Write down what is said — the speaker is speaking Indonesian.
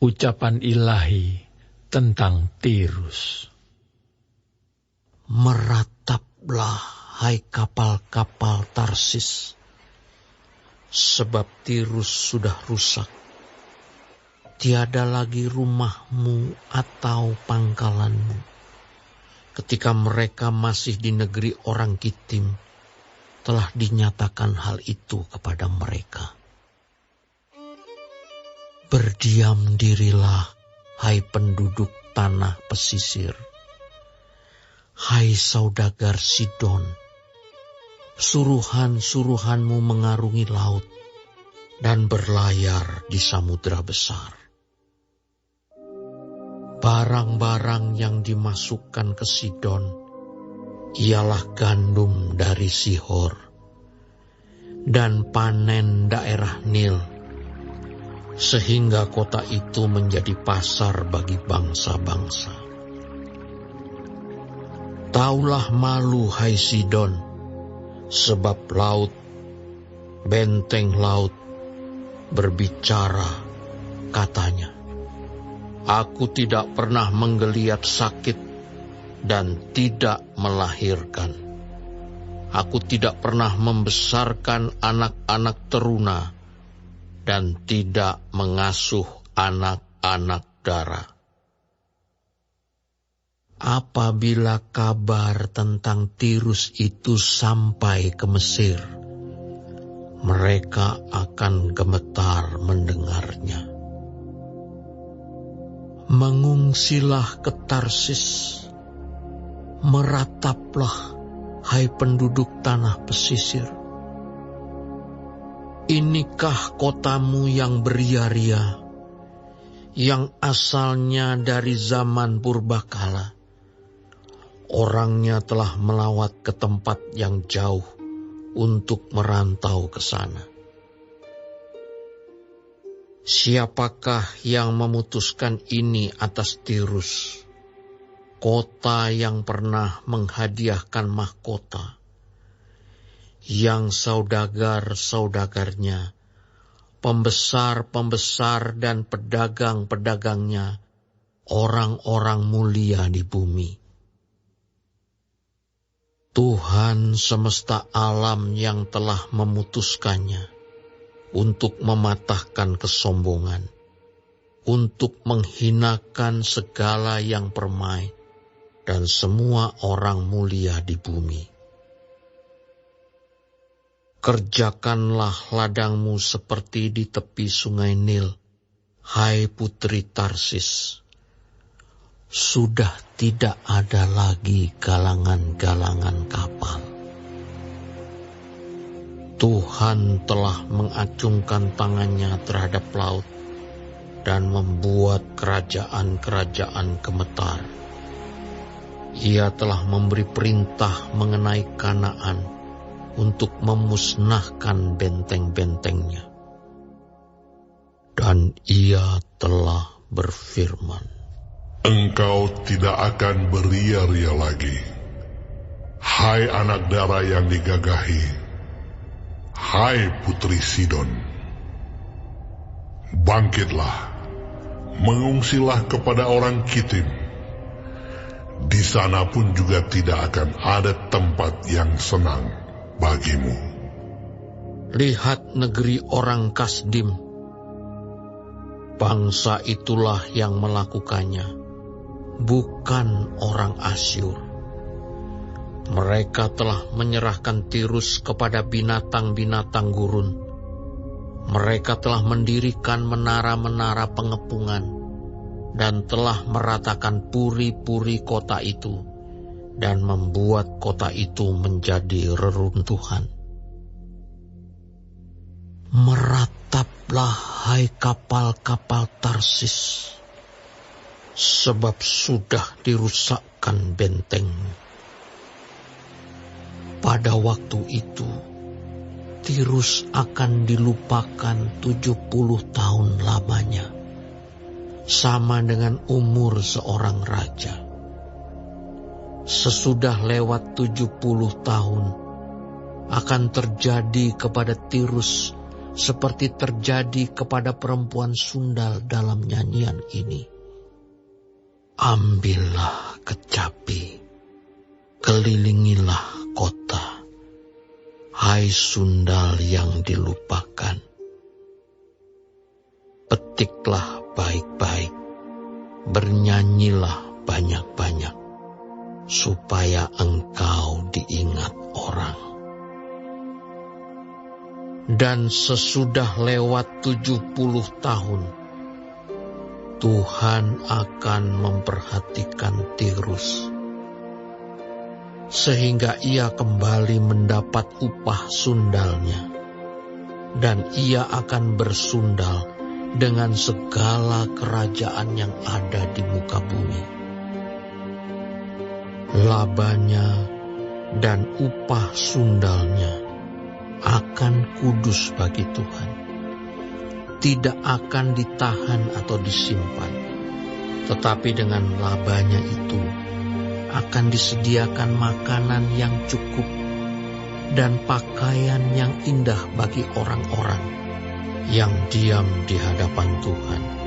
Ucapan ilahi tentang Tirus. Merataplah, hai kapal-kapal Tarsis, sebab Tirus sudah rusak. Tiada lagi rumahmu atau pangkalanmu. Ketika mereka masih di negeri orang Kitim, telah dinyatakan hal itu kepada mereka. Berdiam dirilah, hai penduduk tanah pesisir. Hai saudagar Sidon, suruhan-suruhanmu mengarungi laut dan berlayar di samudra besar. Barang-barang yang dimasukkan ke Sidon ialah gandum dari Sihor dan panen daerah Nil, sehingga kota itu menjadi pasar bagi bangsa-bangsa. Taulah malu, hai Sidon, sebab laut, benteng laut, berbicara, katanya, aku tidak pernah menggeliat sakit dan tidak melahirkan. Aku tidak pernah membesarkan anak-anak teruna dan tidak mengasuh anak-anak dara. Apabila kabar tentang Tirus itu sampai ke Mesir, mereka akan gemetar mendengarnya. Mengungsilah ke Tarsis, merataplah, hai penduduk tanah pesisir. Inikah kotamu yang beria-ria, yang asalnya dari zaman purbakala? Orangnya telah melawat ke tempat yang jauh untuk merantau ke sana. Siapakah yang memutuskan ini atas Tirus, kota yang pernah menghadiahkan mahkota, yang saudagar-saudagarnya, pembesar-pembesar dan pedagang-pedagangnya, orang-orang mulia di bumi? Tuhan semesta alam yang telah memutuskannya untuk mematahkan kesombongan, untuk menghinakan segala yang permai dan semua orang mulia di bumi. Kerjakanlah ladangmu seperti di tepi sungai Nil, hai putri Tarsis. Sudah tidak ada lagi galangan-galangan kapal. Tuhan telah mengacungkan tangannya terhadap laut dan membuat kerajaan-kerajaan gemetar. Ia telah memberi perintah mengenai Kanaan untuk memusnahkan benteng-bentengnya. Dan ia telah berfirman, engkau tidak akan beria-ria lagi, hai anak dara yang digagahi, hai putri Sidon. Bangkitlah, mengungsilah kepada orang Kitim. Di sana pun juga tidak akan ada tempat yang senang bagimu. Lihat negeri orang Kasdim. Bangsa itulah yang melakukannya, bukan orang Asyur. Mereka telah menyerahkan Tirus kepada binatang-binatang gurun. Mereka telah mendirikan menara-menara pengepungan dan telah meratakan puri-puri kota itu dan membuat kota itu menjadi reruntuhan. Merataplah, hai kapal-kapal Tarsis, sebab sudah dirusakkan bentengmu. Pada waktu itu, Tirus akan dilupakan 70 tahun lamanya, sama dengan umur seorang raja. Sesudah lewat 70 tahun, akan terjadi kepada Tirus seperti terjadi kepada perempuan sundal dalam nyanyian ini. Ambillah kecapi, kelilingilah kota, hai sundal yang dilupakan. Petiklah baik-baik, bernyanyilah banyak-banyak, supaya engkau diingat orang. Dan sesudah lewat 70 tahun, Tuhan akan memperhatikan Tirus, sehingga ia kembali mendapat upah sundalnya, dan ia akan bersundal dengan segala kerajaan yang ada di muka bumi. Labanya dan upah sundalnya akan kudus bagi Tuhan, tidak akan ditahan atau disimpan, tetapi dengan labanya itu akan disediakan makanan yang cukup dan pakaian yang indah bagi orang-orang yang diam di hadapan Tuhan.